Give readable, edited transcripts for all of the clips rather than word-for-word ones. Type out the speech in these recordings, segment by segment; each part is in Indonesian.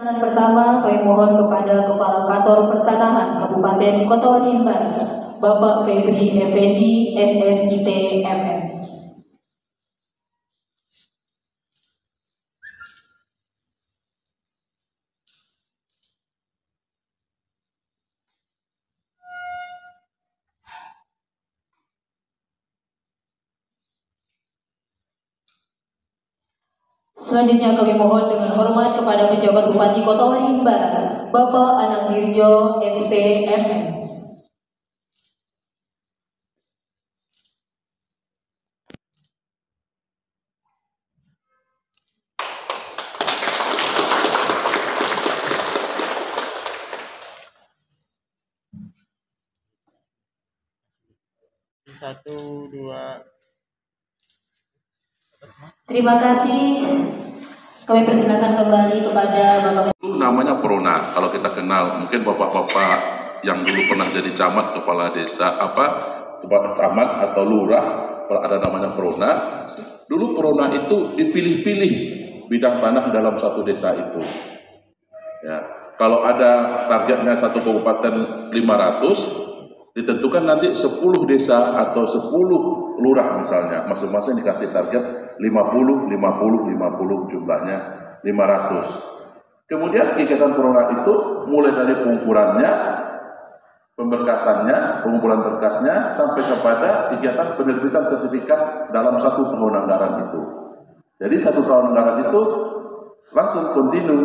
Permohonan pertama kami mohon kepada Kepala Kantor Pertanahan Kabupaten Kota Waringin Barat, Bapak Febri Effendi, SSIT MM. Selanjutnya kami mohon dengan hormat kepada Pejabat Bupati Kota Waringin Barat, Bapak Anang Dirjo, SPMM. Satu, dua. Terima kasih. Kami persilakan kembali kepada Bapak. Itu namanya Prona. Kalau kita kenal, mungkin bapak-bapak yang dulu pernah jadi camat, kepala desa, camat atau lurah, kalau ada namanya Prona. Dulu Prona itu dipilih-pilih bidang tanah dalam satu desa itu. Ya, kalau ada targetnya satu kabupaten 500, ditentukan nanti 10 desa atau 10 lurah misalnya, masing-masing dikasih target 50 jumlahnya 500. Kemudian kegiatan Prona itu mulai dari pengukurannya, pemberkasannya, pengumpulan berkasnya, sampai kepada kegiatan penerbitan sertifikat dalam 1 tahun anggaran itu. Jadi 1 tahun anggaran itu langsung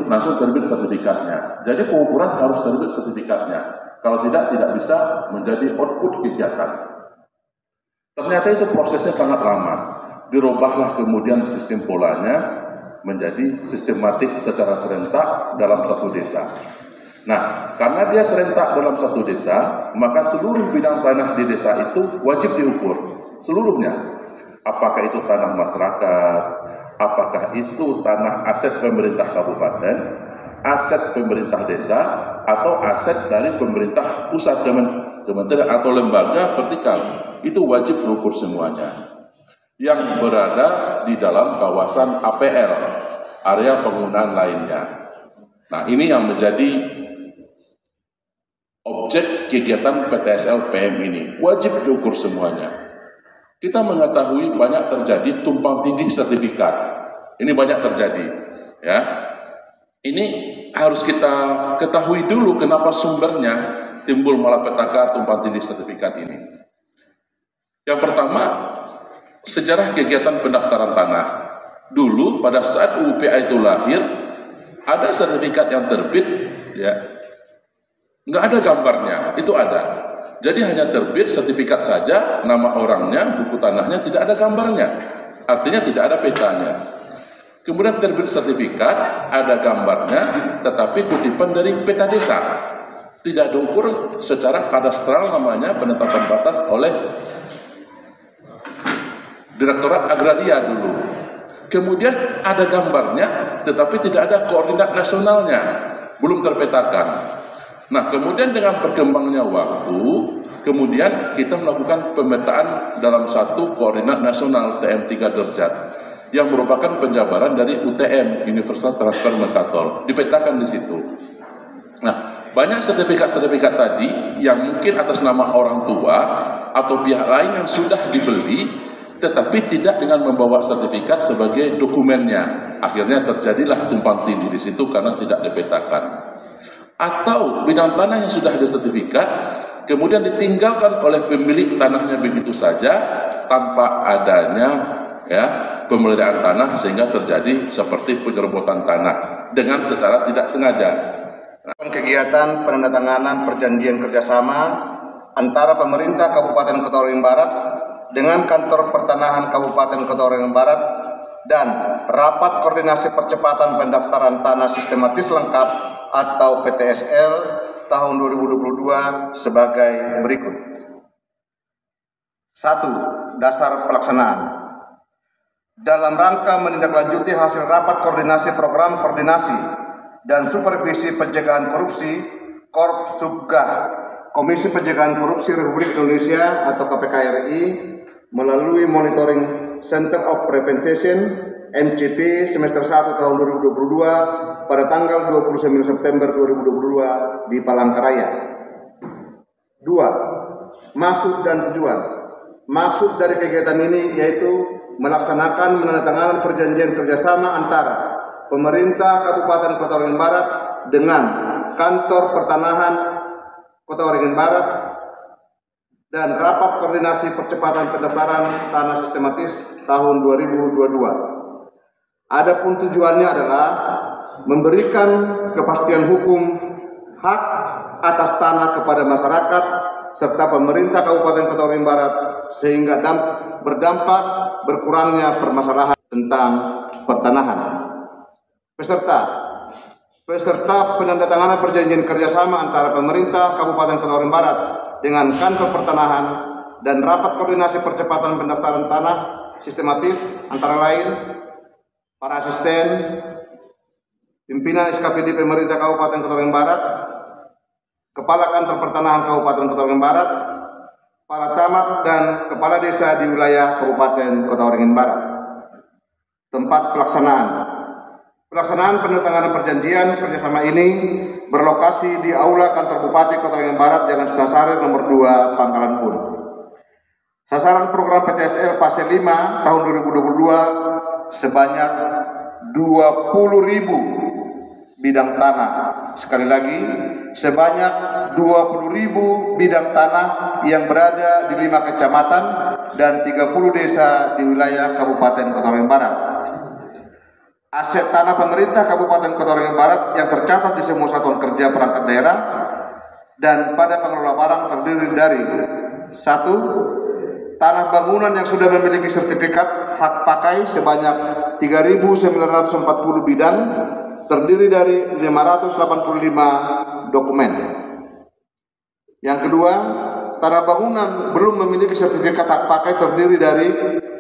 langsung terbit sertifikatnya. Jadi pengukuran harus terbit sertifikatnya. Kalau tidak bisa menjadi output kegiatan. Ternyata itu prosesnya sangat lama. Dirubahlah kemudian sistem polanya menjadi sistematik secara serentak dalam satu desa. Nah, karena dia serentak dalam satu desa, maka seluruh bidang tanah di desa itu wajib diukur. Seluruhnya. Apakah itu tanah masyarakat, apakah itu tanah aset pemerintah kabupaten, aset pemerintah desa, atau aset dari pemerintah pusat, kementerian atau lembaga vertikal. Itu wajib diukur semuanya. Yang berada di dalam kawasan APL, area penggunaan lainnya. Nah, ini yang menjadi objek kegiatan PTSL PM ini. Wajib diukur semuanya. Kita mengetahui banyak terjadi tumpang tindih sertifikat. Ini banyak terjadi, ya. Ini harus kita ketahui dulu kenapa sumbernya timbul malapetaka tumpang tindih sertifikat ini. Yang pertama, sejarah kegiatan pendaftaran tanah. Dulu pada saat UPA itu lahir, ada sertifikat yang terbit, ya, nggak ada gambarnya, itu ada. Jadi hanya terbit sertifikat saja, nama orangnya, buku tanahnya tidak ada gambarnya, artinya tidak ada petanya. Kemudian terbit sertifikat, ada gambarnya, tetapi kutipan dari peta desa, tidak diukur secara kadastral, namanya penetapan batas oleh Direktorat Agraria dulu. Kemudian ada gambarnya, tetapi tidak ada koordinat nasionalnya, belum terpetakan. Nah, kemudian dengan berkembangnya waktu, kemudian kita melakukan pemetaan dalam satu koordinat nasional TM3 derajat, yang merupakan penjabaran dari UTM, Universal Transfer Mercator, dipetakan di situ. Nah, banyak sertifikat-sertifikat tadi yang mungkin atas nama orang tua atau pihak lain yang sudah dibeli, tetapi tidak dengan membawa sertifikat sebagai dokumennya. Akhirnya terjadilah tumpang tindih di situ karena tidak dipetakan. Atau bidang tanah yang sudah ada sertifikat, kemudian ditinggalkan oleh pemilik tanahnya begitu saja tanpa adanya, ya, pemeliharaan tanah, sehingga terjadi seperti penyerobotan tanah dengan secara tidak sengaja. Kegiatan penandatanganan perjanjian kerjasama antara pemerintah Kabupaten Kota Waringin Barat dengan Kantor Pertanahan Kabupaten Kota Waringin Barat dan rapat koordinasi percepatan pendaftaran tanah sistematis lengkap atau PTSL tahun 2022 sebagai berikut. 1. Dasar pelaksanaan. Dalam rangka menindaklanjuti hasil rapat koordinasi program koordinasi dan supervisi pencegahan korupsi Korpsubga Komisi Pencegahan Korupsi Republik Indonesia atau KPK RI melalui Monitoring Center of Prevention MCP semester 1 tahun 2022 pada tanggal 29 September 2022 di Palangkaraya. 2. Maksud dan tujuan. Maksud dari kegiatan ini yaitu melaksanakan menandatangani perjanjian kerjasama antara pemerintah Kabupaten Kota Waringin Barat dengan Kantor Pertanahan Kota Waringin Barat dan rapat koordinasi percepatan pendaftaran tanah sistematis tahun 2022. Adapun tujuannya adalah memberikan kepastian hukum hak atas tanah kepada masyarakat serta pemerintah Kabupaten Kota Waringin Barat sehingga berdampak berkurangnya permasalahan tentang pertanahan. Peserta penandatanganan perjanjian kerjasama antara pemerintah Kabupaten Kota Waringin Barat dengan Kantor Pertanahan dan rapat koordinasi percepatan pendaftaran tanah sistematis antara lain para asisten, pimpinan SKPD pemerintah Kabupaten Kota Waringin Barat, Kepala Kantor Pertanahan Kabupaten Kota Waringin Barat, para camat dan kepala desa di wilayah Kabupaten Kota Waringin Barat. Tempat pelaksanaan. Pelaksanaan penandatanganan perjanjian kerjasama ini berlokasi di Aula Kantor Bupati Kota Waringin Barat, Jalan Sultan Syahrir nomor 2, Pangkalan Bun. Sasaran program PTSL fase 5 tahun 2022 sebanyak 20.000 bidang tanah. Sekali lagi, sebanyak 20.000 bidang tanah yang berada di 5 kecamatan dan 30 desa di wilayah Kabupaten Kota Waringin Barat. Aset tanah pemerintah Kabupaten Kota Waringin Barat yang tercatat di semua satuan kerja perangkat daerah dan pada pengelola barang terdiri dari 1. Tanah bangunan yang sudah memiliki sertifikat hak pakai sebanyak 3.940 bidang terdiri dari 585 dokumen. Yang kedua, tanah bangunan belum memiliki sertifikat hak pakai terdiri dari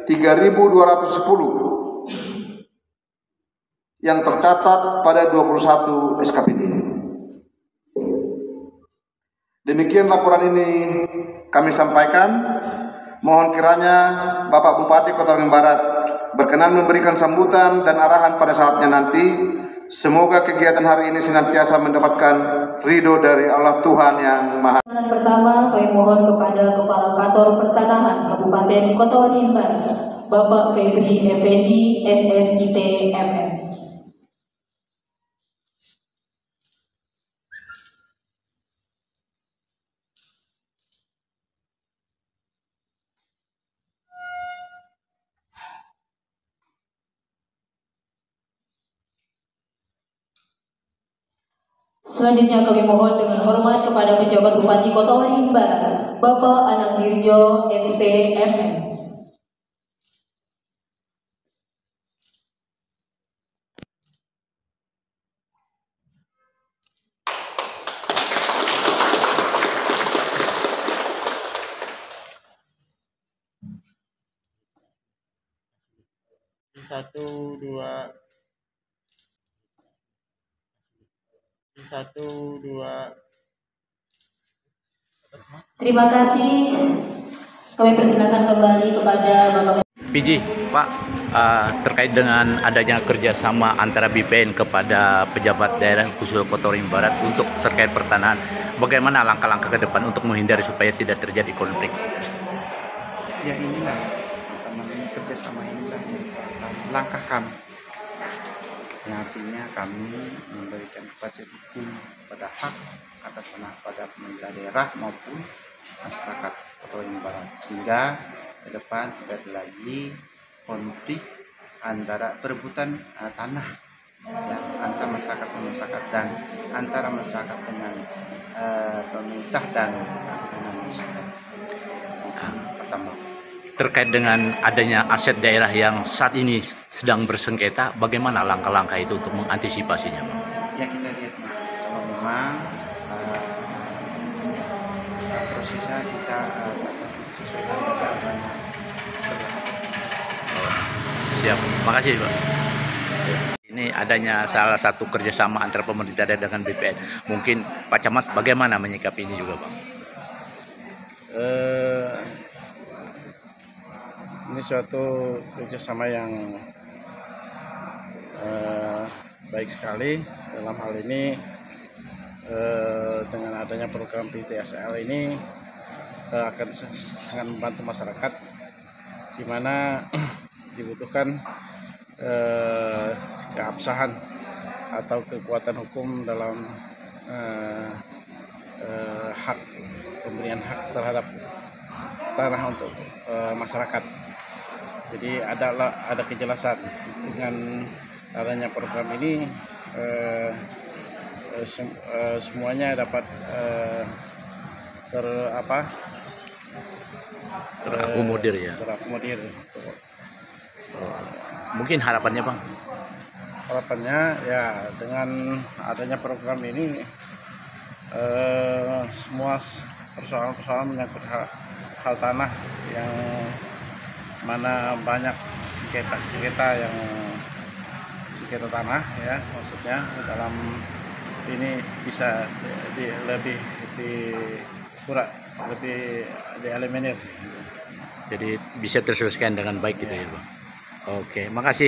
3.210 yang tercatat pada 21 SKPD. Demikian laporan ini kami sampaikan. Mohon kiranya Bapak Bupati Kota Waringin Barat berkenan memberikan sambutan dan arahan pada saatnya nanti. Semoga kegiatan hari ini senantiasa mendapatkan ridho dari Allah Tuhan Yang Maha. Pertama, kami mohon kepada Kepala Kantor Pertanahan Kabupaten Kota Waringin Barat, Bapak Febri Effendi, SSIT, MM. Selanjutnya kami mohon dengan hormat kepada Pejabat Bupati Kota Waringin Barat, Bapak Anang Dirjo, SP, MM. Satu dua. Terima kasih. Kami persilakan kembali kepada Bapak. PJ, Pak, terkait dengan adanya kerjasama antara BPN kepada pejabat daerah khusus Kota Waringin Barat untuk terkait pertanahan, bagaimana langkah-langkah ke depan untuk menghindari supaya tidak terjadi konflik? Ya inilah kerjasama ini langkah kami, yang artinya kami memberikan kepastian hukum pada hak atas tanah pada pemerintah daerah maupun masyarakat Kota Waringin Barat, sehingga ke depan tidak ada lagi konflik antara perebutan tanah yang antara masyarakat dan antara masyarakat dengan pemerintah dan dengan masyarakat. Pertama, terkait dengan adanya aset daerah yang saat ini sedang bersengketa, bagaimana langkah-langkah itu untuk mengantisipasinya, Bang? Ya kita lihat kalau memang prosesnya kita sesuaikan dengan Siap, makasih, Pak. Ini adanya salah satu kerjasama antara pemerintah daerah dengan BPN. Mungkin Pak Camat bagaimana menyikapi ini juga, Bang? Ini suatu kerjasama yang baik sekali. Dalam hal ini dengan adanya program PTSL ini akan sangat membantu masyarakat, di mana dibutuhkan keabsahan atau kekuatan hukum dalam hak pemberian hak terhadap tanah untuk masyarakat. Jadi ada kejelasan dengan adanya program ini, semuanya dapat Terakomodir ya. terakomodir. Mungkin harapannya Bang? Harapannya ya dengan adanya program ini semua persoalan-persoalan menyangkut hal tanah yang mana banyak sengketa tanah ya, maksudnya dalam ini bisa lebih dieliminir. Jadi bisa terselesaikan dengan baik gitu ya Bang. Oke, makasih.